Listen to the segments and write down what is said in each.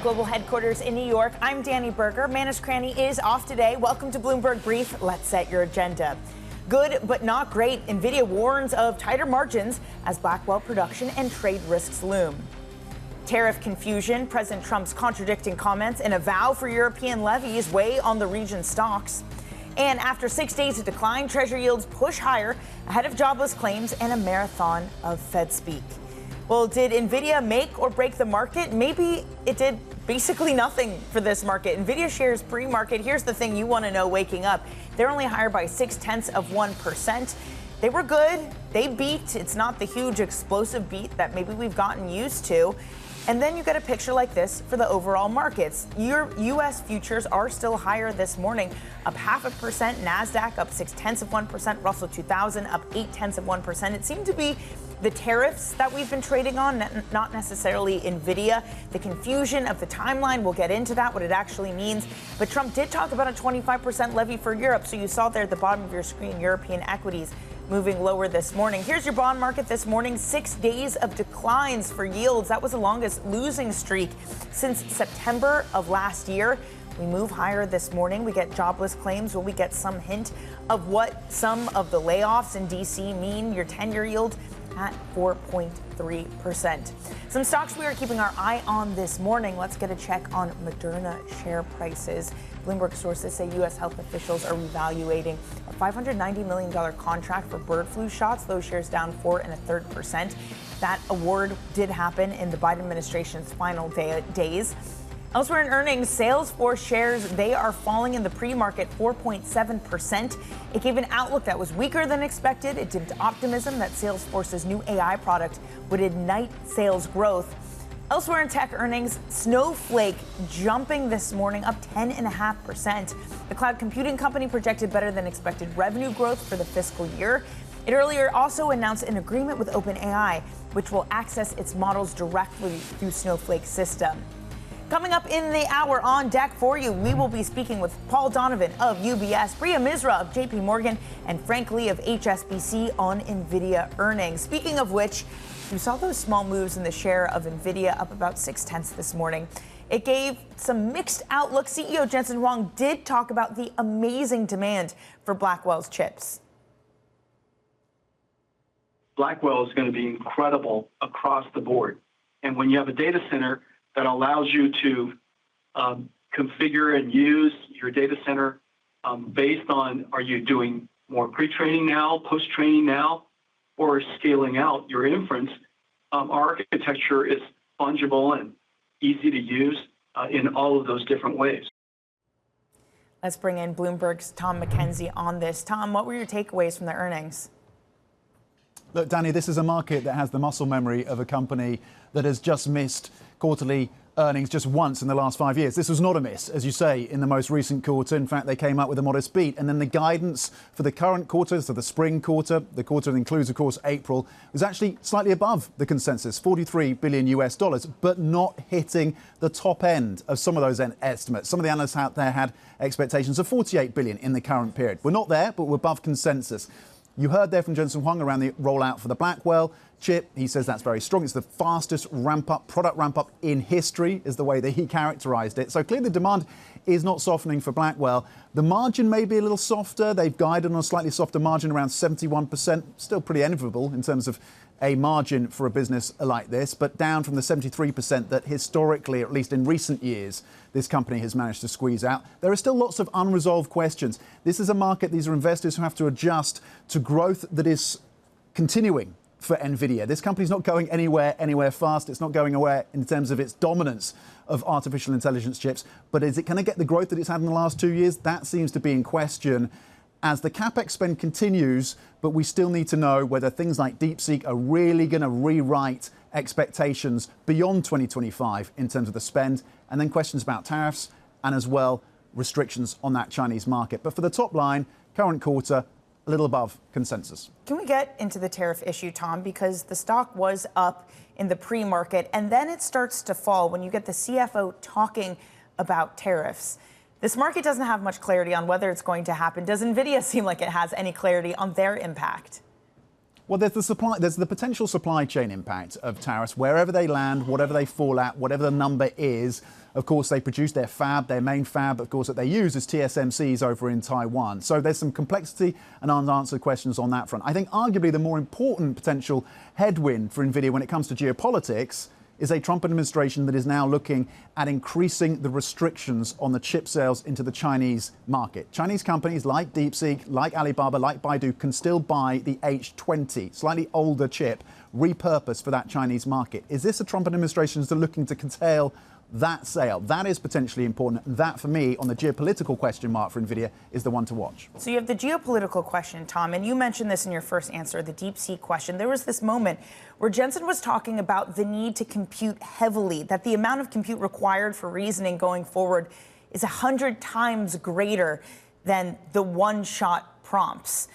global headquarters in New York. I'm Danny Berger. Manish Cranny is off today. Welcome to Bloomberg Brief. Let's set your agenda. Good but not great. Nvidia warns of tighter margins as Blackwell production and trade risks loom. Tariff confusion, President Trump's contradicting comments, and a vow for European levies weigh on the region's stocks. And after 6 days of decline, Treasury yields push higher ahead of jobless claims and a marathon of Fed speak. Well, did Nvidia make or break the market? Maybe it did basically nothing for this market. Nvidia shares pre-market. Here's the thing you want to know waking up. They're only higher by 0.6%. They were good. They beat. It's not the huge explosive beat that maybe we've gotten used to. And then you get a picture like this for the overall markets. Your U.S. futures are still higher this morning, up 0.5%. NASDAQ up 0.6%. Russell 2000 up 0.8%. It seemed to be the tariffs that we've been trading on, not necessarily Nvidia. The confusion of the timeline, we'll get into that, what it actually means. But Trump did talk about a 25% levy for Europe. So you saw there at the bottom of your screen, European equities moving lower this morning. Here's your bond market this morning. 6 days of declines for yields. That was the longest losing streak since September of last year. We move higher this morning. We get jobless claims. Will we get some hint of what some of the layoffs in D.C. mean? Your 10-year yield at 4.3%. Some stocks we are keeping our eye on this morning. Let's get a check on Moderna share prices. Bloomberg sources say U.S. health officials are revaluating a $590 million contract for bird flu shots. Those shares down 4.33%. That award did happen in the Biden administration's final days. Elsewhere in earnings, Salesforce shares, they are falling in the pre-market 4.7%. It gave an outlook that was weaker than expected. It dimmed optimism that Salesforce's new AI product would ignite sales growth. Elsewhere in tech earnings, Snowflake jumping this morning, up 10.5%. The cloud computing company projected better than expected revenue growth for the fiscal year. It earlier also announced an agreement with OpenAI, which will access its models directly through Snowflake's system. Coming up in the hour on deck for you, we will be speaking with Paul Donovan of UBS, Priya Misra of JPMorgan, and Frank Lee of HSBC on Nvidia earnings. Speaking of which, you saw those small moves in the share of Nvidia up about 0.6 this morning. It gave some mixed outlook. CEO Jensen Huang did talk about the amazing demand for Blackwell's chips. Blackwell is going to be incredible across the board. And when you have a data center that allows you to configure and use your data center based on, are you doing more pre-training now, post-training now, or scaling out your inference, our architecture is fungible and easy to use in all of those different ways. Let's bring in Bloomberg's Tom McKenzie on this. Tom, what were your takeaways from the earnings? Look, Danny, this is a market that has the muscle memory of a company that has just missed quarterly earnings just once in the last 5 years. This was not a miss, as you say, in the most recent quarter. In fact, they came up with a modest beat. And then the guidance for the current quarter, so the spring quarter, the quarter that includes, of course, April, was actually slightly above the consensus, $43 billion US, but not hitting the top end of some of those estimates. Some of the analysts out there had expectations of $48 billion in the current period. We're not there, but we're above consensus. You heard there from Jensen Huang around the rollout for the Blackwell chip. He says that's very strong. It's the fastest product ramp up in history, is the way that he characterized it. So clearly the demand is not softening for Blackwell. The margin may be a little softer. They've guided on a slightly softer margin, around 71%. Still pretty enviable in terms of a margin for a business like this, but down from the 73% that historically, at least in recent years, this company has managed to squeeze out. There are still lots of unresolved questions. This is a market, these are investors who have to adjust to growth that is continuing for Nvidia. This company's not going anywhere fast. It's not going anywhere in terms of its dominance of artificial intelligence chips. But is it going to get the growth that it's had in the last 2 years? That seems to be in question as the capex spend continues, but we still need to know whether things like DeepSeek are really going to rewrite expectations beyond 2025 in terms of the spend, and then questions about tariffs and as well restrictions on that Chinese market. But for the top line, current quarter, a little above consensus. Can we get into the tariff issue, Tom? Because the stock was up in the pre-market, and then it starts to fall when you get the CFO talking about tariffs. This market doesn't have much clarity on whether it's going to happen. Does Nvidia seem like it has any clarity on their impact? Well, there's the potential supply chain impact of tariffs wherever they land, whatever they fall at, whatever the number is. Of course, they produce their main fab, of course, that they use is TSMC's over in Taiwan. So there's some complexity and unanswered questions on that front. I think arguably the more important potential headwind for Nvidia when it comes to geopolitics is a Trump administration that is now looking at increasing the restrictions on the chip sales into the Chinese market. Chinese companies like DeepSeek, like Alibaba, like Baidu can still buy the H20, slightly older chip, repurposed for that Chinese market. Is this a Trump administration that's looking to curtail that sale? That is potentially important. That, for me, on the geopolitical question mark for Nvidia, is the one to watch. So you have the geopolitical question, Tom, and you mentioned this in your first answer, the DeepSeek question. There was this moment where Jensen was talking about the need to compute heavily, that the amount of compute required for reasoning going forward is 100 times greater than the one-shot prompts.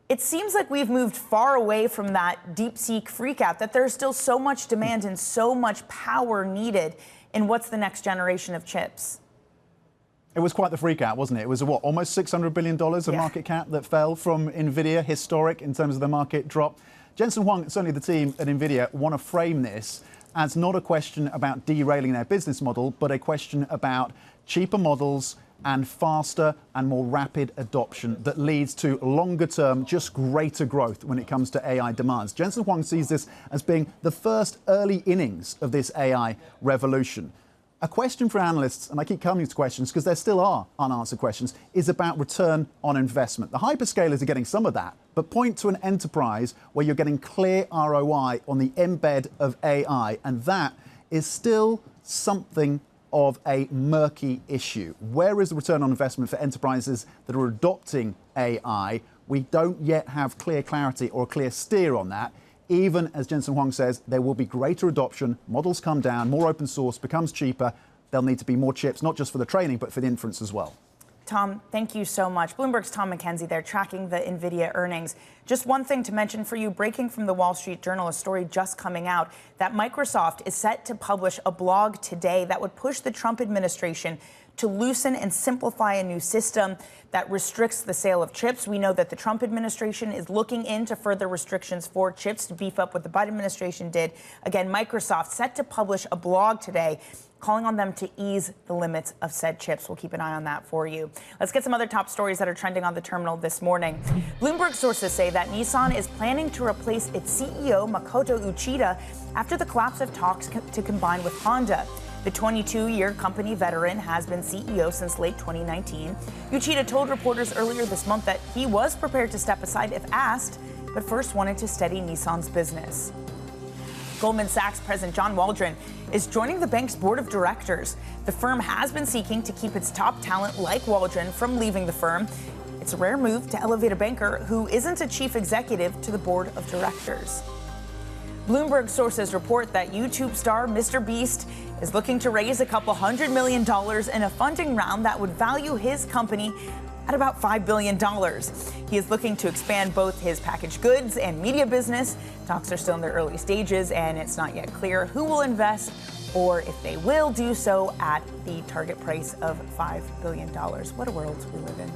It seems like we've moved far away from that DeepSeek freakout, that there's still so much demand and so much power needed. And what's the next generation of chips? It was quite the freak out, wasn't it? It was almost $600 billion of market cap that fell from Nvidia, historic in terms of the market drop. Jensen Huang and certainly the team at Nvidia want to frame this as not a question about derailing their business model, but a question about cheaper models and faster and more rapid adoption that leads to longer term, just greater growth when it comes to AI demands. Jensen Huang sees this as being the first early innings of this AI revolution. A question for analysts, and I keep coming to questions because there still are unanswered questions, is about return on investment. The hyperscalers are getting some of that, but point to an enterprise where you're getting clear ROI on the embed of AI, and that is still something of a murky issue. Where is the return on investment for enterprises that are adopting AI? We don't yet have clear clarity or a clear steer on that. Even as Jensen Huang says, there will be greater adoption, models come down, more open source becomes cheaper. There'll need to be more chips, not just for the training, but for the inference as well. Tom, thank you so much. Bloomberg's Tom McKenzie there tracking the Nvidia earnings. Just one thing to mention for you, breaking from the Wall Street Journal, a story just coming out that Microsoft is set to publish a blog today that would push the Trump administration to loosen and simplify a new system that restricts the sale of chips. We know that the Trump administration is looking into further restrictions for chips to beef up what the Biden administration did. Again, Microsoft set to publish a blog today calling on them to ease the limits of said chips. We'll keep an eye on that for you. Let's get some other top stories that are trending on the terminal this morning. Bloomberg sources say that Nissan is planning to replace its CEO, Makoto Uchida, after the collapse of talks to combine with Honda. The 22-year company veteran has been CEO since late 2019. Uchida told reporters earlier this month that he was prepared to step aside if asked, but first wanted to steady Nissan's business. Goldman Sachs President John Waldron is joining the bank's board of directors. The firm has been seeking to keep its top talent like Waldron from leaving the firm. It's a rare move to elevate a banker who isn't a chief executive to the board of directors. Bloomberg sources report that YouTube star Mr. Beast is looking to raise a couple $100 million in a funding round that would value his company at about $5 billion. He is looking to expand both his packaged goods and media business. Talks are still in their early stages, and it's not yet clear who will invest or if they will do so at the target price of $5 billion. What a world we live in.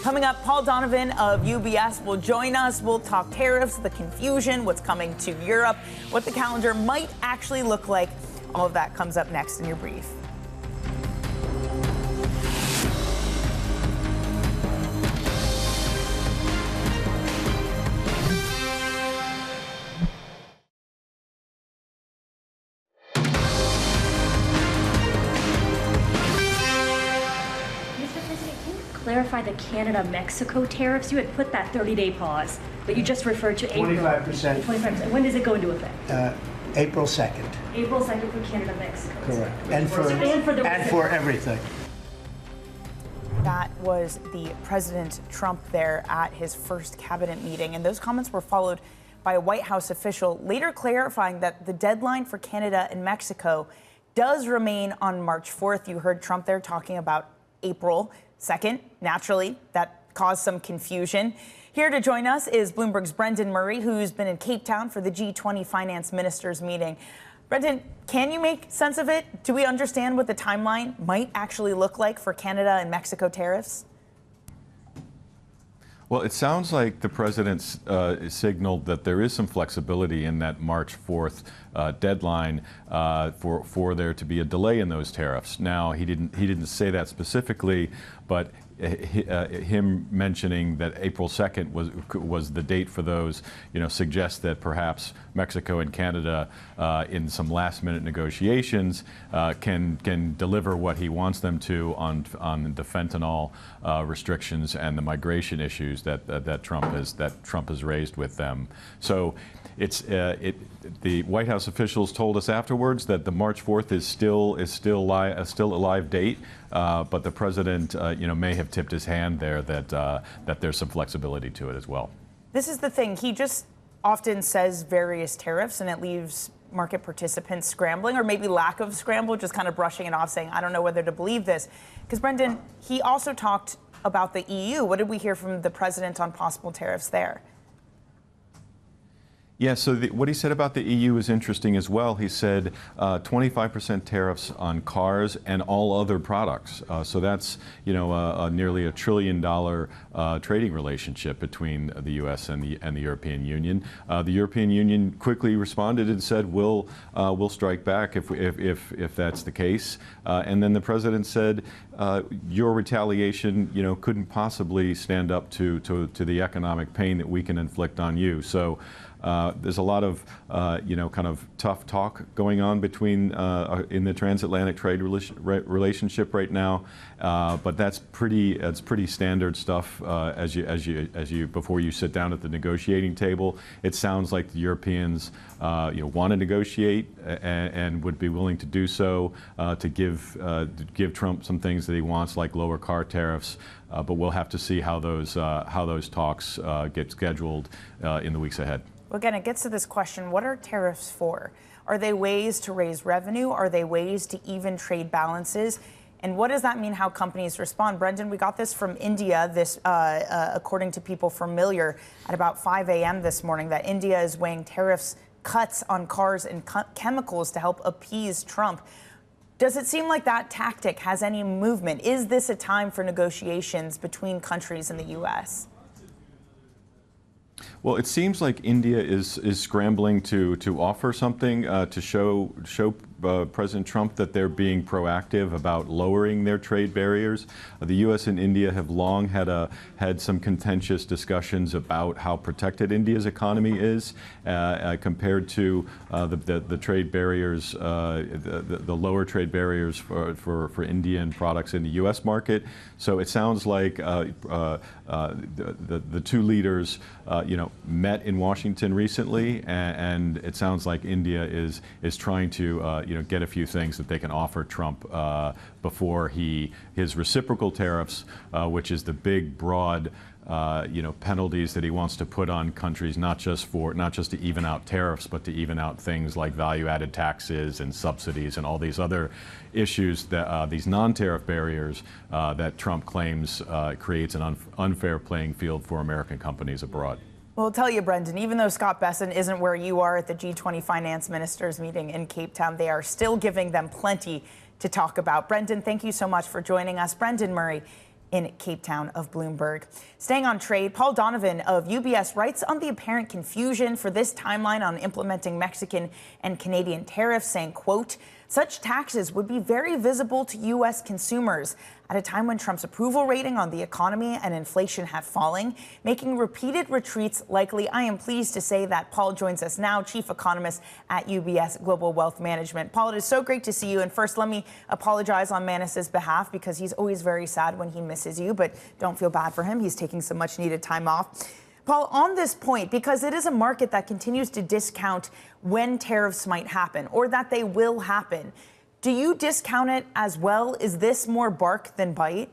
Coming up, Paul Donovan of UBS will join us. We'll talk tariffs, the confusion, what's coming to Europe, what the calendar might actually look like. All of that comes up next in your brief. Clarify the Canada-Mexico tariffs. You had put that 30-day pause, but you just referred to April. 25%. 25%. When does it go into effect? April 2nd. April 2nd for Canada-Mexico. Correct. And for everything. That was the President Trump there at his first cabinet meeting, and those comments were followed by a White House official later clarifying that the deadline for Canada and Mexico does remain on March 4th. You heard Trump there talking about April 2nd. Naturally, that caused some confusion. Here to join us is Bloomberg's Brendan Murray, who's been in Cape Town for the G20 finance ministers meeting. Brendan, can you make sense of it? Do we understand what the timeline might actually look like for Canada and Mexico tariffs? Well, it sounds like the president signaled that there is some flexibility in that March 4th deadline for there to be a delay in those tariffs. Now, he didn't say that specifically, but him mentioning that April 2nd was the date for those, suggests that perhaps Mexico and Canada, in some last-minute negotiations, can deliver what he wants them to on the fentanyl restrictions and the migration issues that Trump has raised with them. So the White House officials told us afterwards that the March 4th is still a live date, but the president may have tipped his hand there that there's some flexibility to it as well. This is the thing. He just often says various tariffs, and it leaves market participants scrambling, or maybe lack of scramble, just kind of brushing it off, saying, I don't know whether to believe this. Because, Brendan, he also talked about the EU. What did we hear from the president on possible tariffs there? Yeah, so what he said about the EU is interesting as well. He said 25% tariffs on cars and all other products. So that's, nearly $1 trillion trading relationship between the U.S. and the European Union. The European Union quickly responded and said, we'll strike back if that's the case. And then the president said, your retaliation, couldn't possibly stand up to the economic pain that we can inflict on you. So there's a lot of, kind of tough talk going on between in the transatlantic trade relationship right now, but that's pretty standard stuff as you before you sit down at the negotiating table. It sounds like the Europeans want to negotiate and would be willing to do so to give Trump some things that he wants, like lower car tariffs. But we'll have to see how those talks get scheduled in the weeks ahead. Well, again, it gets to this question, what are tariffs for? Are they ways to raise revenue? Are they ways to even trade balances? And what does that mean how companies respond? Brendan, we got this from India, according to people familiar, at about 5 a.m. this morning, that India is weighing tariffs cuts on cars and chemicals to help appease Trump. Does it seem like that tactic has any movement? Is this a time for negotiations between countries in the U.S.? Well, it seems like India is scrambling to offer something to show President Trump that they're being proactive about lowering their trade barriers. The U.S. and India have long had some contentious discussions about how protected India's economy is compared to the trade barriers, the lower trade barriers for Indian products in the U.S. market. So it sounds like the two leaders, met in Washington recently, and it sounds like India is trying to get a few things that they can offer Trump before his reciprocal tariffs, which is the big, broad penalties that he wants to put on countries, not just to even out tariffs, but to even out things like value-added taxes and subsidies and all these other issues, that these non-tariff barriers that Trump claims creates an unfair playing field for American companies abroad. Well, I'll tell you, Brendan, even though Scott Bessent isn't where you are at the G20 finance ministers meeting in Cape Town, they are still giving them plenty to talk about. Brendan, thank you so much for joining us. Brendan Murray in Cape Town of Bloomberg. Staying on trade, Paul Donovan of UBS writes on the apparent confusion for this timeline on implementing Mexican and Canadian tariffs, saying, quote, such taxes would be very visible to U.S. consumers at a time when Trump's approval rating on the economy and inflation have fallen, making repeated retreats likely. I am pleased to say that Paul joins us now, chief economist at UBS Global Wealth Management. Paul, it is so great to see you. And first, let me apologize on Manas's behalf, because he's always very sad when he misses you, but don't feel bad for him. He's taking some much needed time off. Paul, on this point, because it is a market that continues to discount when tariffs might happen or that they will happen, do you discount it as well? Is this more bark than bite?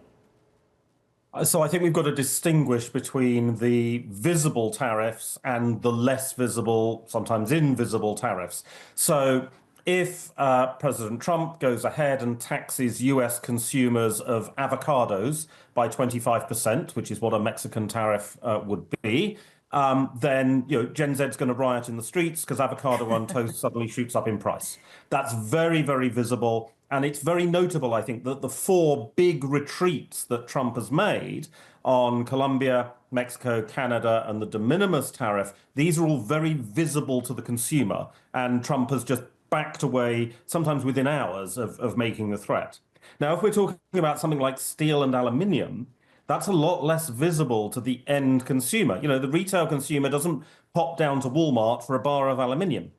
So I think we've got to distinguish between the visible tariffs and the less visible, sometimes invisible tariffs. So if President Trump goes ahead and taxes U.S. consumers of avocados by 25%, which is what a Mexican tariff would be, then Gen Z's going to riot in the streets because avocado on toast suddenly shoots up in price. That's very, very visible. And it's very notable, I think, that the four big retreats that Trump has made on Colombia, Mexico, Canada, and the de minimis tariff, these are all very visible to the consumer. And Trump has just backed away, sometimes within hours of making the threat. Now, if we're talking about something like steel and aluminium, that's a lot less visible to the end consumer. You know, the retail consumer doesn't pop down to Walmart for a bar of aluminium.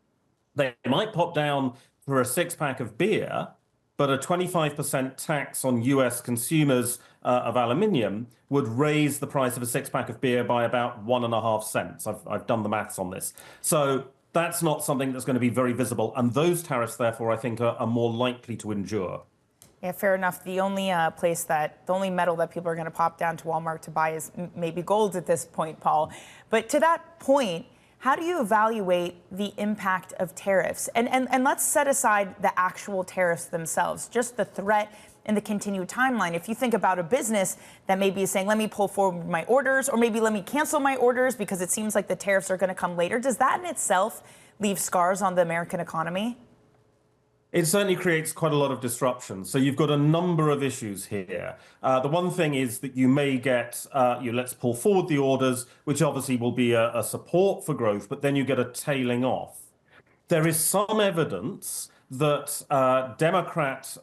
They might pop down for a six-pack of beer, but a 25% tax on US consumers of aluminium would raise the price of a six-pack of beer by about 1.5 cents. I've done the maths on this. So that's not something that's going to be very visible. And those tariffs, therefore, I think are more likely to endure. Yeah, fair enough. The only metal that people are going to pop down to Walmart to buy is maybe gold at this point, Paul. But to that point, how do you evaluate the impact of tariffs? And let's set aside the actual tariffs themselves, just the threat and the continued timeline. If you think about a business that maybe is saying, let me pull forward my orders, or maybe let me cancel my orders because it seems like the tariffs are going to come later, does that in itself leave scars on the American economy? It certainly creates quite a lot of disruption. So you've got a number of issues here. The one thing is that you may get, let's pull forward the orders, which obviously will be a support for growth, but then you get a tailing off. There is some evidence that Democrat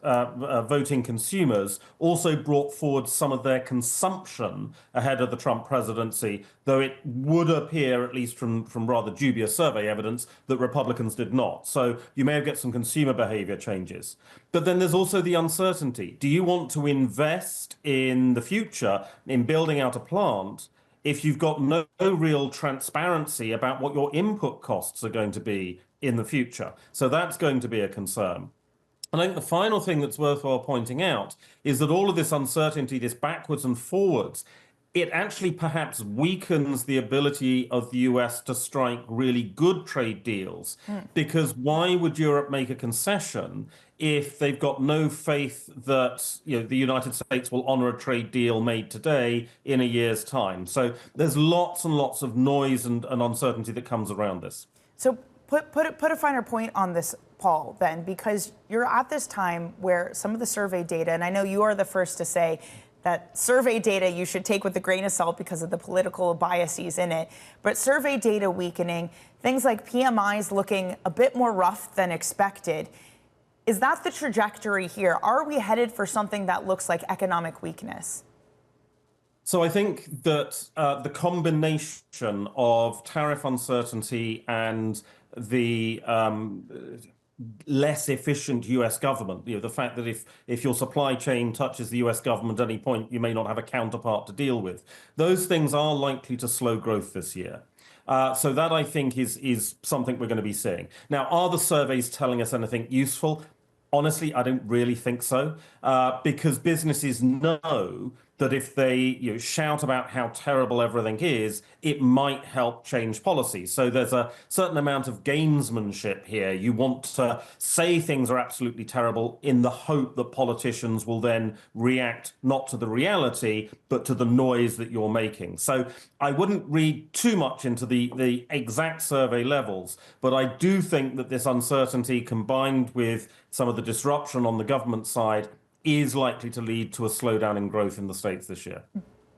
voting consumers also brought forward some of their consumption ahead of the Trump presidency, though it would appear, at least from rather dubious survey evidence, that Republicans did not. So you may get some consumer behavior changes. But then there's also the uncertainty. Do you want to invest in the future in building out a plant if you've got no real transparency about what your input costs are going to be in the future? So that's going to be a concern. And I think the final thing that's worthwhile pointing out is that all of this uncertainty, this backwards and forwards, it actually perhaps weakens the ability of the US to strike really good trade deals. Because why would Europe make a concession if they've got no faith that the United States will honor a trade deal made today in a year's time? So there's lots and lots of noise and uncertainty that comes around this. So put a finer point on this, Paul, then, because you're at this time where some of the survey data, and I know you are the first to say that survey data you should take with a grain of salt because of the political biases in it, but survey data weakening, things like PMIs looking a bit more rough than expected. Is that the trajectory here? Are we headed for something that looks like economic weakness? So I think that the combination of tariff uncertainty and the less efficient US government, the fact that if your supply chain touches the US government at any point, you may not have a counterpart to deal with. Those things are likely to slow growth this year. So that, I think, is something we're going to be seeing. Now, are the surveys telling us anything useful? Honestly, I don't really think so, because businesses know that if they shout about how terrible everything is, it might help change policy. So there's a certain amount of gamesmanship here. You want to say things are absolutely terrible in the hope that politicians will then react not to the reality, but to the noise that you're making. So I wouldn't read too much into the exact survey levels, but I do think that this uncertainty combined with some of the disruption on the government side is likely to lead to a slowdown in growth in the States this year.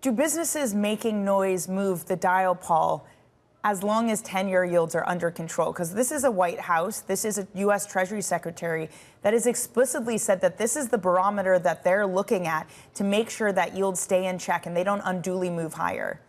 Do businesses making noise move the dial, Paul, as long as 10-year yields are under control? Because this is a White House, this is a U.S. Treasury Secretary that has explicitly said that this is the barometer that they're looking at to make sure that yields stay in check and they don't unduly move higher.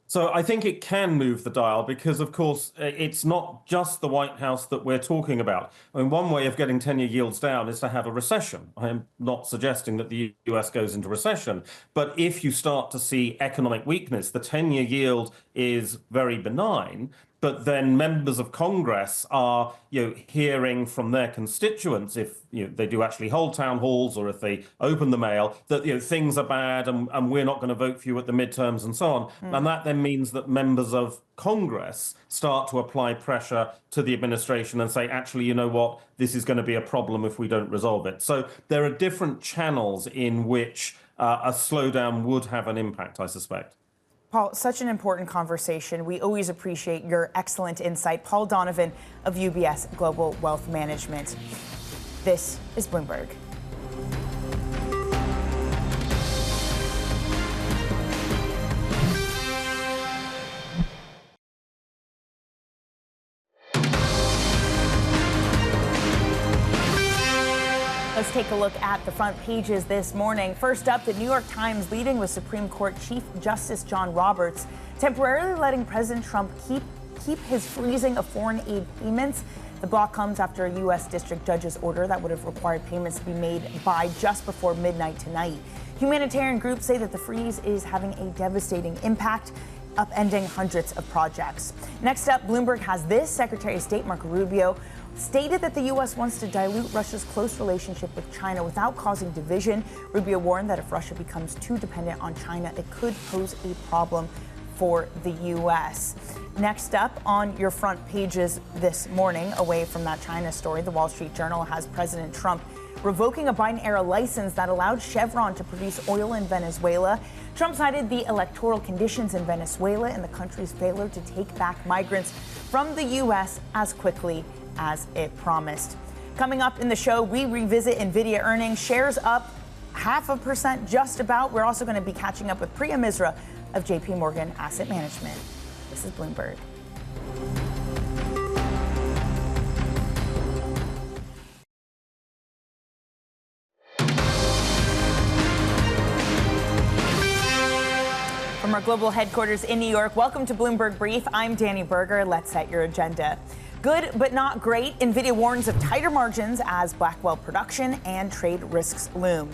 So I think it can move the dial because, of course, it's not just the White House that we're talking about. I mean, one way of getting 10-year yields down is to have a recession. I am not suggesting that the US goes into recession, but if you start to see economic weakness, the 10-year yield is very benign. But then members of Congress are, hearing from their constituents, if they do actually hold town halls or if they open the mail, that things are bad and we're not going to vote for you at the midterms and so on. And that then means that members of Congress start to apply pressure to the administration and say, actually, you know what, this is going to be a problem if we don't resolve it. So there are different channels in which a slowdown would have an impact, I suspect. Paul, such an important conversation. We always appreciate your excellent insight. Paul Donovan of UBS Global Wealth Management. This is Bloomberg. take a look at the front pages this morning. First up, the New York Times leading with Supreme Court Chief Justice John Roberts temporarily letting President Trump keep his freezing of foreign aid payments. The block comes after a U.S. district judge's order that would have required payments to be made by just before midnight tonight. Humanitarian groups say that the freeze is having a devastating impact, upending hundreds of projects. Next up, Bloomberg has this. Secretary of State Marco Rubio stated that the U.S. wants to dilute Russia's close relationship with China without causing division. Rubio warned that if Russia becomes too dependent on China, it could pose a problem for the U.S. Next up on your front pages this morning, away from that China story, the Wall Street Journal has President Trump revoking a Biden-era license that allowed Chevron to produce oil in Venezuela. Trump cited the electoral conditions in Venezuela and the country's failure to take back migrants from the U.S. as quickly as it promised. Coming up in the show, we revisit Nvidia earnings, shares up 0.5% just about. We're also going to be catching up with Priya Misra of JPMorgan Asset Management. This is Bloomberg. From our global headquarters in New York, welcome to Bloomberg Brief. I'm Danny Berger. Let's set your agenda. Good but not great. Nvidia warns of tighter margins as Blackwell production and trade risks loom.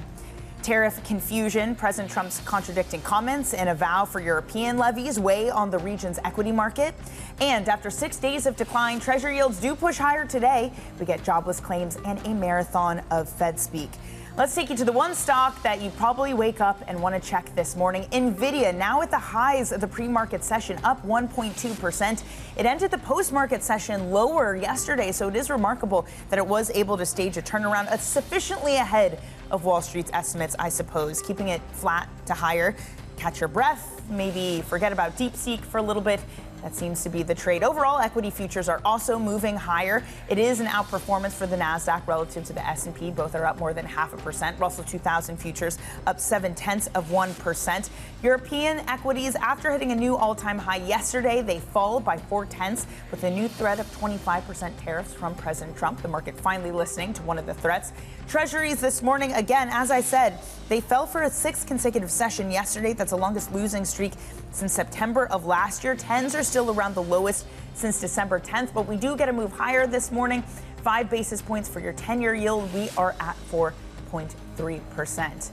Tariff confusion, President Trump's contradicting comments, and a vow for European levies weigh on the region's equity market. And after 6 days of decline, Treasury yields do push higher today. We get jobless claims and a marathon of Fed speak. Let's take you to the one stock that you probably wake up and want to check this morning. Nvidia, now at the highs of the pre-market session, up 1.2%. It ended the post-market session lower yesterday, so it is remarkable that it was able to stage a turnaround sufficiently ahead of Wall Street's estimates, I suppose, keeping it flat to higher. Catch your breath, maybe forget about DeepSeek for a little bit. That seems to be the trade. Overall, equity futures are also moving higher. It is an outperformance for the Nasdaq relative to the S&P. Both are up more than 0.5%. Russell 2000 futures up 0.7%. European equities, after hitting a new all-time high yesterday, they fall by 0.4 with a new threat of 25% tariffs from President Trump. The market finally listening to one of the threats. Treasuries this morning, again, as I said, they fell for a 6th consecutive session yesterday. That's the longest losing streak since September of last year. 10s are still around the lowest since December 10th, but we do get a move higher this morning. 5 basis points for your 10-year yield. We are at 4.3%.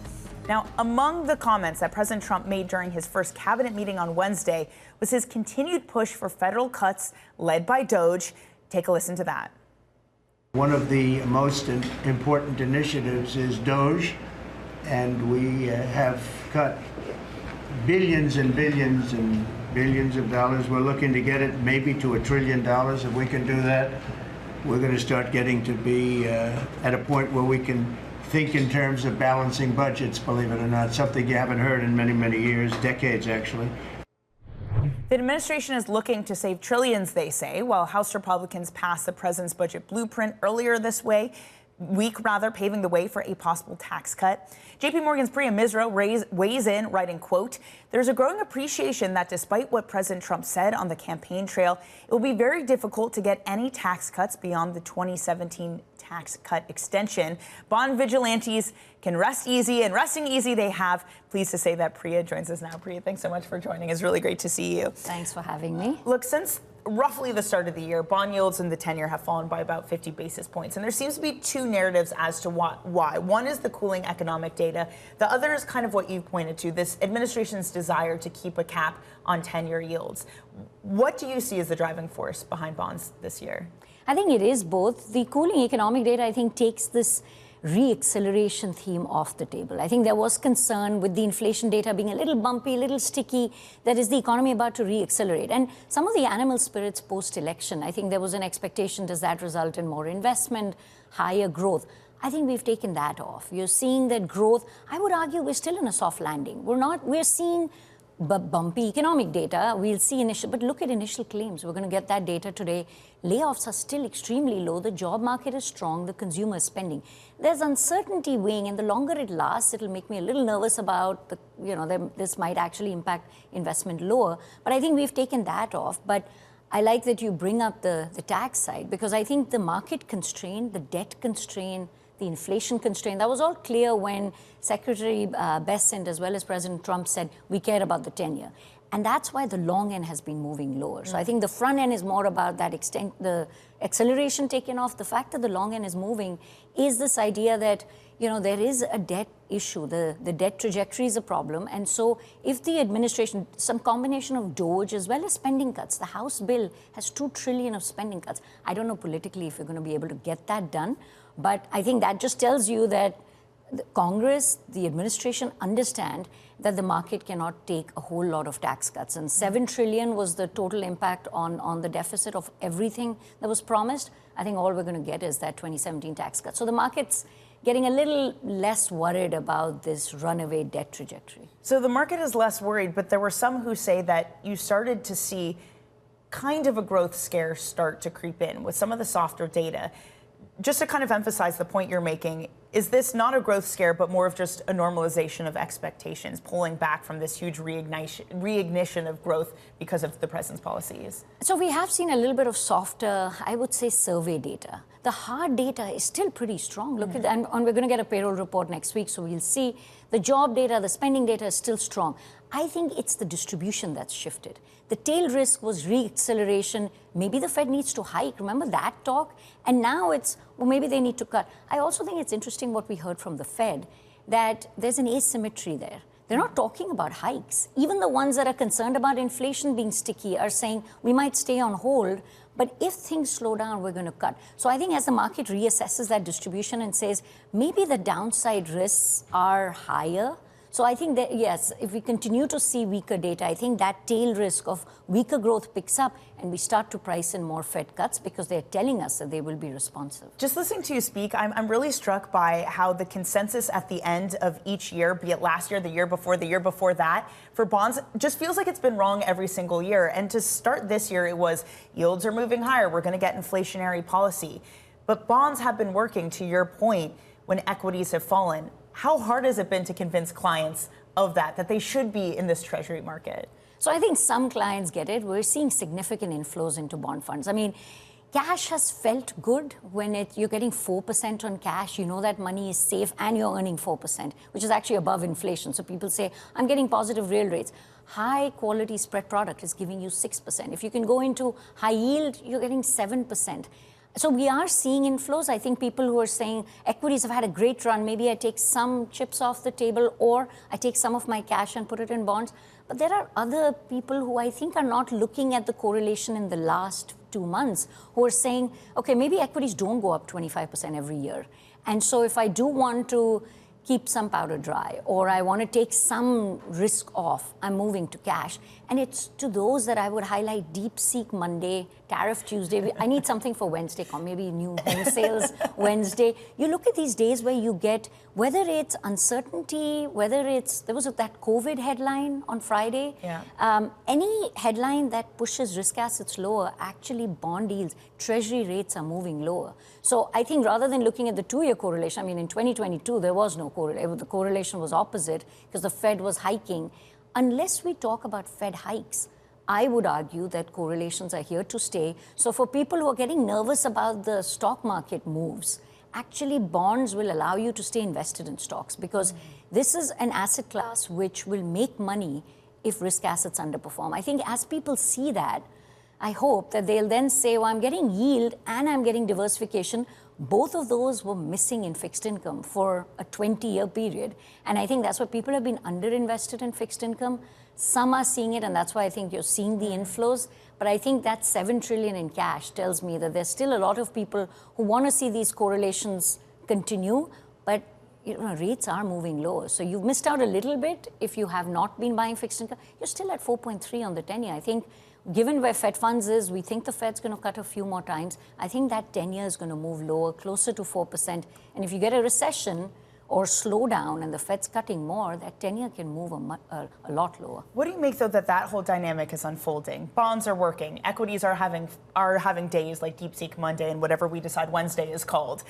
Now, among the comments that President Trump made during his first cabinet meeting on Wednesday was his continued push for federal cuts led by DOGE. Take a listen to that. One of the most important initiatives is DOGE, and we have cut billions and billions and billions of dollars. We're looking to get it maybe to $1 trillion. If we can do that, we're going to start getting to be at a point where we can think in terms of balancing budgets, believe it or not, something you haven't heard in many, many years, decades actually. The administration is looking to save trillions, they say, while House Republicans passed the president's budget blueprint earlier this week, paving the way for a possible tax cut. JPMorgan's Priya Misra weighs in, writing, quote, "There's a growing appreciation that despite what President Trump said on the campaign trail, it will be very difficult to get any tax cuts beyond the 2017 tax cut extension. Bond vigilantes can rest easy, and resting easy they have." Pleased to say that Priya joins us now. Priya, thanks so much for joining. It's really great to see you. Thanks for having me. Look, since roughly the start of the year, bond yields in the 10-year have fallen by about 50 basis points. And there seems to be two narratives as to why. One is the cooling economic data. The other is kind of what you've pointed to, this administration's desire to keep a cap on 10-year yields. What do you see as the driving force behind bonds this year? I think it is both. The cooling economic data, I think, takes this re-acceleration theme off the table. I think there was concern with the inflation data being a little bumpy, a little sticky. That is the economy about to re-accelerate? And some of the animal spirits post-election, I think there was an expectation, does that result in more investment, higher growth? I think we've taken that off. You're seeing that growth. I would argue we're still in a soft landing. We're seeing bumpy economic data. We'll see but look at initial claims. We're going to get that data today. Layoffs are still extremely low. The job market is strong. The consumer is spending. There's uncertainty weighing, and the longer it lasts, it'll make me a little nervous about this might actually impact investment lower. But I think we've taken that off. But I like that you bring up the tax side, because I think the market constraint, the debt constraint, the inflation constraint. That was all clear when Secretary Bessent as well as President Trump said, we care about the 10-year. And that's why the long end has been moving lower. So I think the front end is more about that extent, the acceleration taken off. The fact that the long end is moving is this idea that, you know, there is a debt issue. The debt trajectory is a problem. And so if the administration, some combination of DOGE as well as spending cuts, the House bill has $2 trillion of spending cuts. I don't know politically if we're going to be able to get that done. But I think that just tells you that the Congress, the administration understand that the market cannot take a whole lot of tax cuts. And $7 trillion was the total impact on the deficit of everything that was promised. I think all we're going to get is that 2017 tax cut. So the market's getting a little less worried about this runaway debt trajectory. So the market is less worried, but there were some who say that you started to see kind of a growth scare start to creep in with some of the softer data. Just to kind of emphasize the point you're making, is this not a growth scare, but more of just a normalization of expectations, pulling back from this huge reignition of growth because of the president's policies? So we have seen a little bit of softer, I would say, survey data. The hard data is still pretty strong. Look at that, and we're going to get a payroll report next week, so we'll see the job data, the spending data is still strong. I think it's the distribution that's shifted. The tail risk was re-acceleration. Maybe the Fed needs to hike. Remember that talk? And now it's, well, maybe they need to cut. I also think it's interesting what we heard from the Fed, that there's an asymmetry there. They're not talking about hikes. Even the ones that are concerned about inflation being sticky are saying we might stay on hold, but if things slow down, we're going to cut. So I think as the market reassesses that distribution and says maybe the downside risks are higher. So I think that, yes, if we continue to see weaker data, I think that tail risk of weaker growth picks up and we start to price in more Fed cuts because they're telling us that they will be responsive. Just listening to you speak, I'm really struck by how the consensus at the end of each year, be it last year, the year before that, for bonds just feels like it's been wrong every single year. And to start this year, it was yields are moving higher. We're going to get inflationary policy. But bonds have been working, to your point, when equities have fallen. How hard has it been to convince clients of that they should be in this treasury market? So I think some clients get it. We're seeing significant inflows into bond funds. I mean, cash has felt good when you're getting 4% on cash. You know that money is safe and you're earning 4%, which is actually above inflation. So people say, I'm getting positive real rates. High quality spread product is giving you 6%. If you can go into high yield, you're getting 7%. So we are seeing inflows. I think people who are saying equities have had a great run, maybe I take some chips off the table or I take some of my cash and put it in bonds. But there are other people who I think are not looking at the correlation in the last 2 months, who are saying, okay, maybe equities don't go up 25% every year. And so if I do want to keep some powder dry, or I want to take some risk off, I'm moving to cash. And it's to those that I would highlight DeepSeek Monday, Tariff Tuesday. I need something for Wednesday, or maybe new home sales Wednesday. You look at these days where you get, whether it's uncertainty, whether it's, there was that COVID headline on Friday. Yeah. Any headline that pushes risk assets lower, actually bond yields, treasury rates are moving lower. So I think rather than looking at the 2-year correlation, I mean, in 2022, there was no correlation. The correlation was opposite because the Fed was hiking. Unless we talk about Fed hikes, I would argue that correlations are here to stay. So for people who are getting nervous about the stock market moves, actually bonds will allow you to stay invested in stocks because this is an asset class which will make money if risk assets underperform. I think as people see that, I hope that they'll then say, well, I'm getting yield and I'm getting diversification. Both of those were missing in fixed income for a 20-year period. And I think that's why people have been underinvested in fixed income. Some are seeing it, and that's why I think you're seeing the inflows. But I think that $7 trillion in cash tells me that there's still a lot of people who want to see these correlations continue, but rates are moving lower. So you've missed out a little bit if you have not been buying fixed income. You're still at 4.3 on the 10-year. I think given where Fed funds is, we think the Fed's going to cut a few more times. I think that 10-year is going to move lower, closer to 4%. And if you get a recession or slowdown and the Fed's cutting more, that 10-year can move a lot lower. What do you make, though, that whole dynamic is unfolding? Bonds are working. Equities are having days like DeepSeek Monday and whatever we decide Wednesday is called.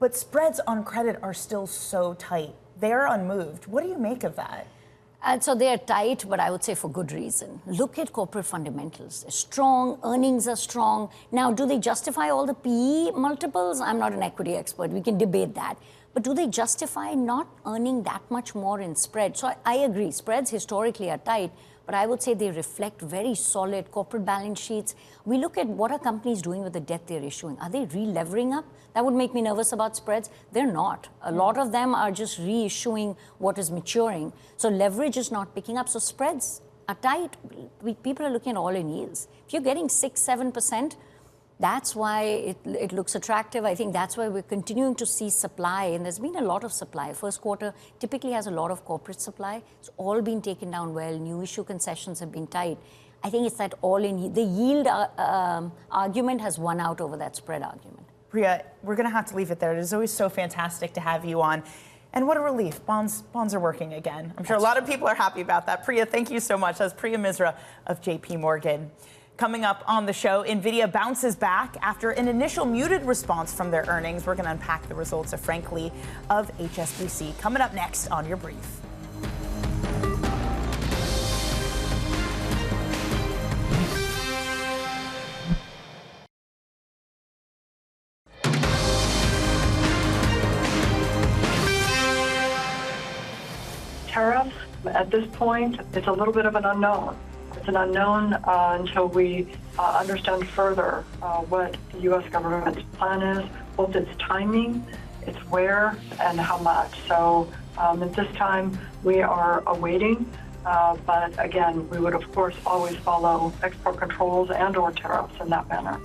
But spreads on credit are still so tight. They're unmoved. What do you make of that? And so they are tight, but I would say for good reason. Look at corporate fundamentals. They're strong, earnings are strong. Now, do they justify all the PE multiples? I'm not an equity expert. We can debate that. But do they justify not earning that much more in spread? So I agree, spreads historically are tight, but I would say they reflect very solid corporate balance sheets. We look at what are companies doing with the debt they're issuing. Are they re-levering up? That would make me nervous about spreads. They're not. A lot of them are just reissuing what is maturing. So leverage is not picking up. So spreads are tight. People are looking at all-in yields. If you're getting 6-7%, that's why it looks attractive. I think that's why we're continuing to see supply, and there's been a lot of supply. First quarter typically has a lot of corporate supply. It's all been taken down well. New issue concessions have been tight. I think it's that all-in, the yield argument has won out over that spread argument. Priya, we're going to have to leave it there. It is always so fantastic to have you on. And what a relief. Bonds are working again. I'm sure a lot of people are happy about that. Priya, thank you so much. That's Priya Misra of JPMorgan. Coming up on the show, Nvidia bounces back after an initial muted response from their earnings. We're going to unpack the results of Frank Lee of HSBC. Coming up next on your brief. Tariffs, at this point, it's a little bit of an unknown. It's an unknown until we understand further what the U.S. government's plan is, both its timing, its where, and how much. So at this time, we are awaiting. But again, we would, of course, always follow export controls and or tariffs in that manner.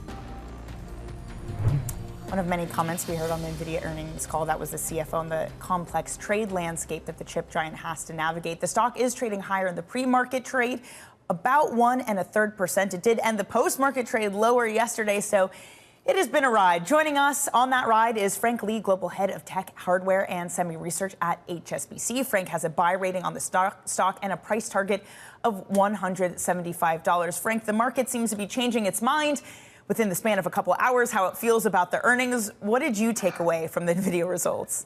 One of many comments we heard on the Nvidia earnings call, that was the CFO on the complex trade landscape that the chip giant has to navigate. The stock is trading higher in the pre-market trade, about 1 1/3%. It did end the post-market trade lower yesterday, so it has been a ride. Joining us on that ride is Frank Lee, Global Head of Tech, Hardware, and Semi-Research at HSBC. Frank has a buy rating on the stock and a price target of $175. Frank, the market seems to be changing its mind within the span of a couple hours, how it feels about the earnings. What did you take away from the Nvidia results?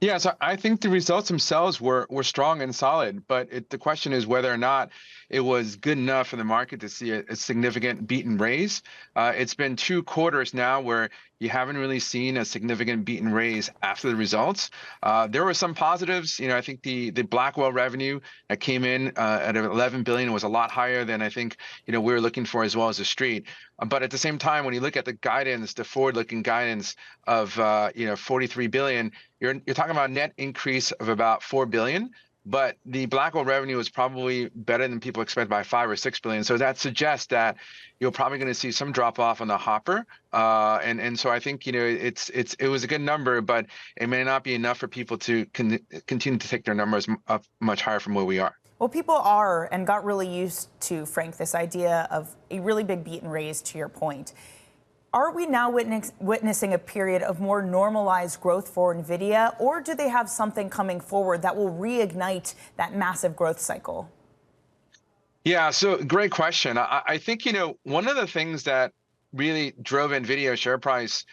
Yeah, so I think the results themselves were strong and solid, but the question is whether or not it was good enough for the market to see a significant beat and raise. It's been 2 quarters now where you haven't really seen a significant beat and raise after the results. There were some positives. I think the Blackwell revenue that came in at $11 billion was a lot higher than I think we were looking for, as well as the street. But at the same time, when you look at the guidance, the forward-looking guidance of $43 billion, you're talking about a net increase of about $4 billion. But the Blackwell revenue is probably better than people expect by $5 or $6 billion. So that suggests that you're probably going to see some drop off on the Hopper. And so I think it was a good number, but it may not be enough for people to continue to take their numbers up much higher from where we are. Well, people are and got really used to, Frank, this idea of a really big beat and raise, to your point. Are we now witnessing a period of more normalized growth for Nvidia, or do they have something coming forward that will reignite that massive growth cycle? Yeah, so great question. I think, one of the things that really drove Nvidia share price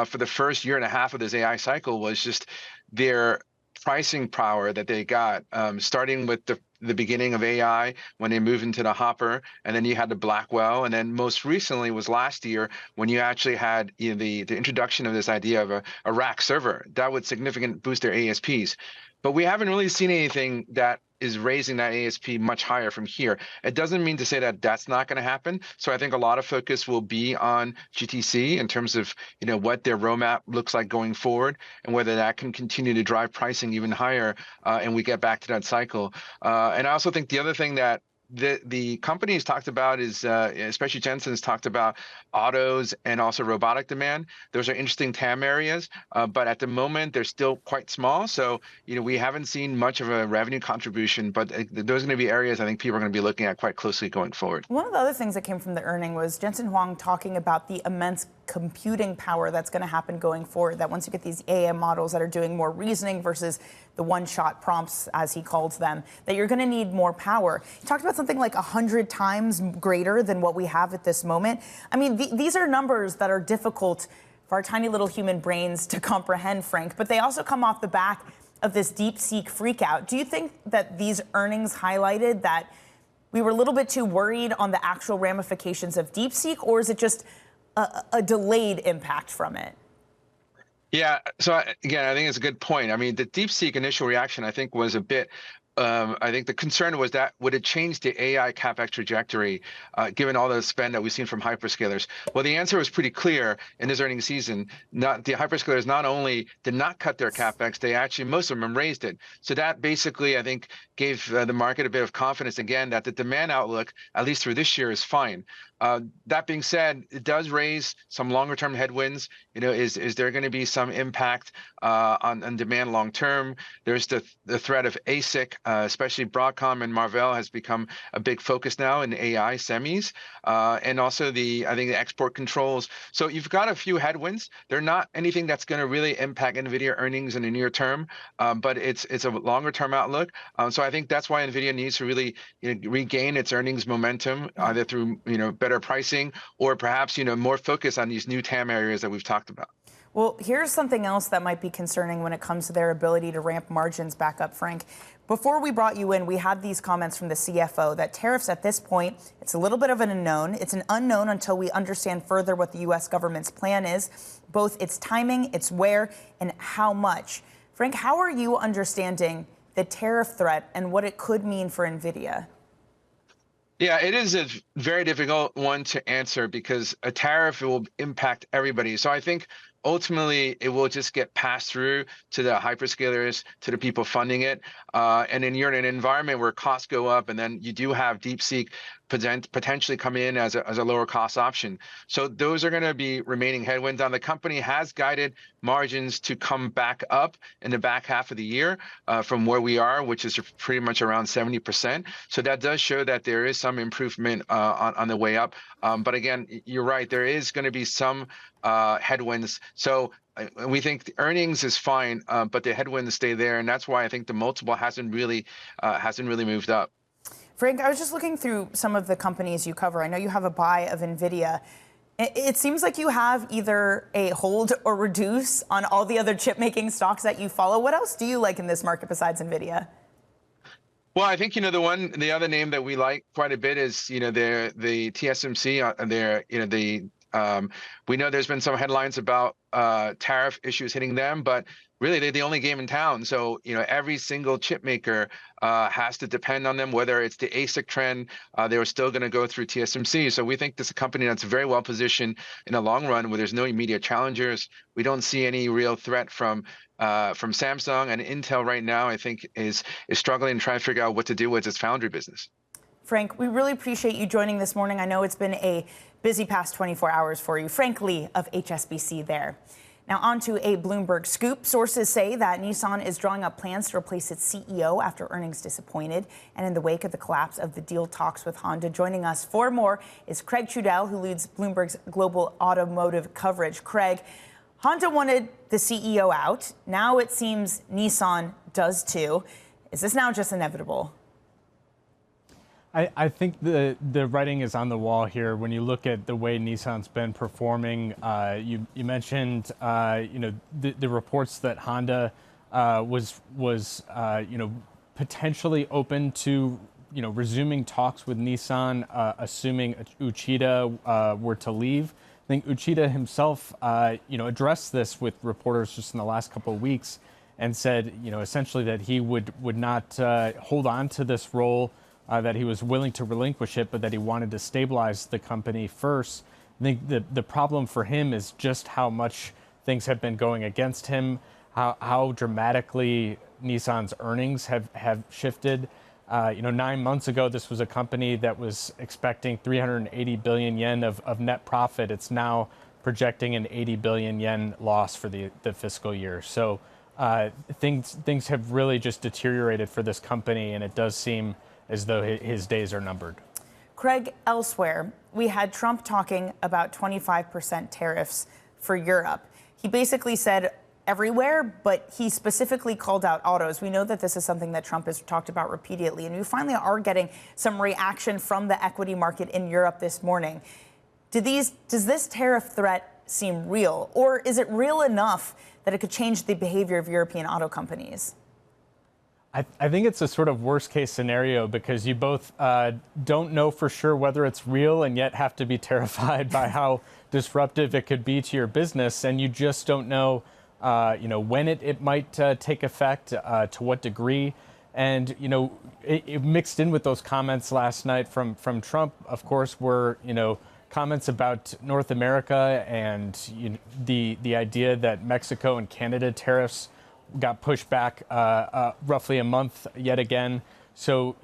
for the first year and a half of this AI cycle was just their pricing power that they got, starting with the beginning of AI when they moved into the Hopper, and then you had the Blackwell, and then most recently was last year when you actually had the introduction of this idea of a rack server that would significantly boost their ASPs. But we haven't really seen anything that is raising that ASP much higher from here. It doesn't mean to say that that's not going to happen. So I think a lot of focus will be on GTC in terms of what their roadmap looks like going forward, and whether that can continue to drive pricing even higher, and we get back to that cycle. And I also think the other thing that the companies talked about is, especially Jensen's talked about autos and also robotic demand. Those are interesting TAM areas, but at the moment they're still quite small. So we haven't seen much of a revenue contribution, but those are going to be areas I think people are going to be looking at quite closely going forward. One of the other things that came from the earning was Jensen Huang talking about the immense computing power that's going to happen going forward, that once you get these AI models that are doing more reasoning versus the one-shot prompts, as he calls them, that you're going to need more power. He talked about something like 100 times greater than what we have at this moment. I mean, these are numbers that are difficult for our tiny little human brains to comprehend, Frank, but they also come off the back of this DeepSeek freakout. Do you think that these earnings highlighted that we were a little bit too worried on the actual ramifications of DeepSeek, or is it just a delayed impact from it? Yeah, so again, I think it's a good point. I mean, the DeepSeek initial reaction, I think, was a bit. I think the concern was that would it change the AI CapEx trajectory, given all the spend that we've seen from hyperscalers? Well, the answer was pretty clear in this earnings season. The hyperscalers not only did not cut their CapEx, they actually, most of them raised it. So that basically, I think, gave the market a bit of confidence again that the demand outlook, at least through this year, is fine. That being said, it does raise some longer-term headwinds. Is there going to be some impact on demand long-term? There's the threat of ASIC, especially Broadcom and Marvell has become a big focus now in AI semis, and also I think the export controls. So you've got a few headwinds. They're not anything that's going to really impact Nvidia earnings in the near term, but it's a longer-term outlook. So I think that's why Nvidia needs to really regain its earnings momentum, either through better pricing or perhaps more focus on these new TAM areas that we've talked about. Well, here's something else that might be concerning when it comes to their ability to ramp margins back up, Frank. Before we brought you in, we had these comments from the CFO that tariffs at this point, it's a little bit of an unknown. It's an unknown until we understand further what the U.S. government's plan is, both its timing, its where, and how much. Frank, how are you understanding the tariff threat and what it could mean for Nvidia? Yeah, it is a very difficult one to answer because a tariff will impact everybody. So I think ultimately it will just get passed through to the hyperscalers, to the people funding it. And then you're in an environment where costs go up, and then you do have DeepSeek potentially come in as a lower cost option. So those are going to be remaining headwinds. The company has guided margins to come back up in the back half of the year from where we are, which is pretty much around 70%. So that does show that there is some improvement on the way up. But again, you're right, there is going to be some headwinds. So we think the earnings is fine, but the headwinds stay there, and that's why I think the multiple hasn't really moved up. Frank, I was just looking through some of the companies you cover. I know you have a buy of Nvidia. It seems like you have either a hold or reduce on all the other chip-making stocks that you follow. What else do you like in this market besides Nvidia? Well, I think the other name that we like quite a bit is the TSMC. We know there's been some headlines about tariff issues hitting them, but really they're the only game in town. So every single chip maker has to depend on them. Whether it's the ASIC trend, they were still going to go through TSMC. So we think this is a company that's very well positioned in the long run, where there's no immediate challengers. We don't see any real threat from Samsung, and Intel right now I think is struggling to try and figure out what to do with its foundry business. Frank, we really appreciate you joining this morning. I know it's been a busy past 24 hours for you. Frank Lee of HSBC there. Now on to a Bloomberg scoop. Sources say that Nissan is drawing up plans to replace its CEO after earnings disappointed and in the wake of the collapse of the deal talks with Honda. Joining us for more is Craig Trudell, who leads Bloomberg's global automotive coverage. Craig, Honda wanted the CEO out. Now it seems Nissan does too. Is this now just inevitable? I think the writing is on the wall here. When you look at the way Nissan's been performing, you mentioned the reports that Honda was potentially open to resuming talks with Nissan, assuming Uchida were to leave. I think Uchida himself addressed this with reporters just in the last couple of weeks and said essentially that he would not hold on to this role. That he was willing to relinquish it, but that he wanted to stabilize the company first. I think the problem for him is just how much things have been going against him, how dramatically Nissan's earnings have shifted. 9 months ago, this was a company that was expecting 380 billion yen of net profit. It's now projecting an 80 billion yen loss for the fiscal year. So things have really just deteriorated for this company, and it does seem as though his days are numbered. Craig, elsewhere, we had Trump talking about 25% tariffs for Europe. He basically said everywhere, but he specifically called out autos. We know that this is something that Trump has talked about repeatedly, and we finally are getting some reaction from the equity market in Europe this morning. Does this tariff threat seem real, or is it real enough that it could change the behavior of European auto companies? I think it's a sort of worst case scenario because you both don't know for sure whether it's real and yet have to be terrified by how disruptive it could be to your business. And you just don't know, when it might take effect, to what degree. And, it mixed in with those comments last night from Trump, of course, were, comments about North America and the idea that Mexico and Canada tariffs got pushed back roughly a month yet again. So,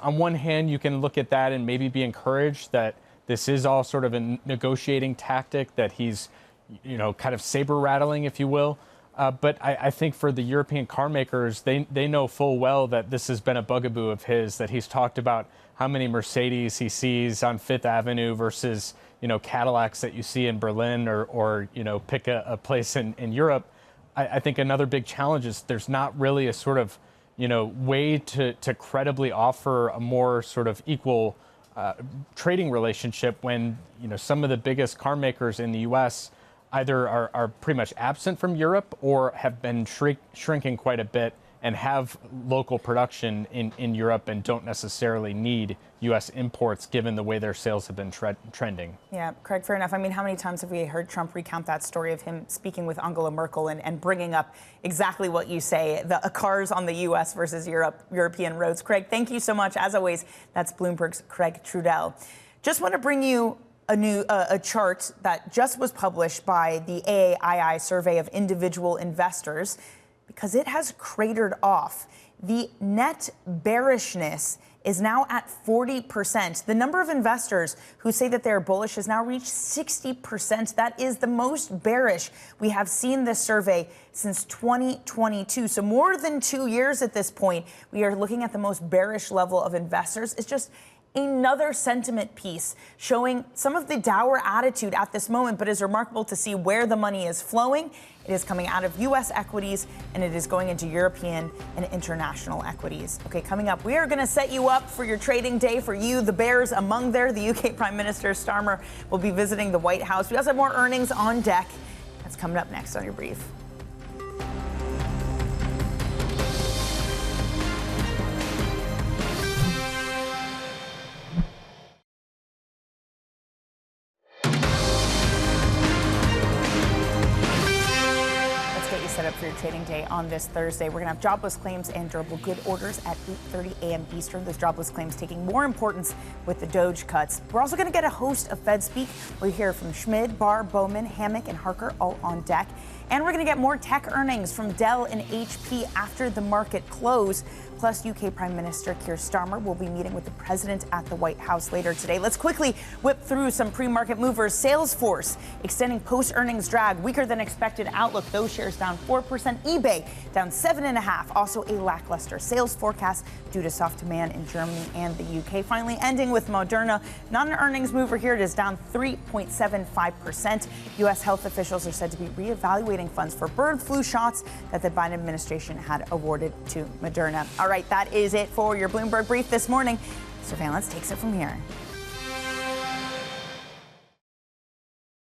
on one hand, you can look at that and maybe be encouraged that this is all sort of a negotiating tactic, that he's, kind of saber rattling, if you will. But I think for the European car makers, they know full well that this has been a bugaboo of his, that he's talked about how many Mercedes he sees on Fifth Avenue versus, Cadillacs that you see in Berlin or pick a place in Europe. I think another big challenge is there's not really a sort of, way to credibly offer a more sort of equal trading relationship when, some of the biggest car makers in the U.S. either are pretty much absent from Europe or have been shrinking quite a bit and have local production in Europe and don't necessarily need U.S. imports given the way their sales have been trending. Yeah, Craig, fair enough. I mean, how many times have we heard Trump recount that story of him speaking with Angela Merkel and bringing up exactly what you say, the cars on the U.S. versus European roads? Craig, thank you so much. As always, that's Bloomberg's Craig Trudell. Just want to bring you a chart that just was published by the AAII survey of individual investors, because it has cratered off. The net bearishness is now at 40%. The number of investors who say that they're bullish has now reached 60%. That is the most bearish we have seen this survey since 2022. So more than 2 years at this point, we are looking at the most bearish level of investors. It's just another sentiment piece showing some of the dour attitude at this moment, but it's remarkable to see where the money is flowing. It is coming out of U.S. equities, and it is going into European and international equities. Okay, coming up, we are going to set you up for your trading day. For you, the bears among there, the UK Prime Minister Starmer will be visiting the White House. We also have more earnings on deck. That's coming up next on your brief. Set up for your trading day on this Thursday. We're going to have jobless claims and durable good orders at 8:30 a.m. Eastern. Those jobless claims taking more importance with the Doge cuts. We're also going to get a host of Fed speak. We'll hear from Schmid, Barr, Bowman, Hammock, and Harker all on deck. And we're going to get more tech earnings from Dell and HP after the market close. Plus, UK Prime Minister Keir Starmer will be meeting with the president at the White House later today. Let's quickly whip through some pre-market movers. Salesforce extending post-earnings drag, weaker than expected outlook. Those shares down 4%. eBay down 7.5%. Also a lackluster sales forecast due to soft demand in Germany and the UK. Finally, ending with Moderna. Not an earnings mover here. It is down 3.75%. U.S. health officials are said to be reevaluating funds for bird flu shots that the Biden administration had awarded to Moderna. All right, that is it for your Bloomberg Brief this morning. Surveillance takes it from here.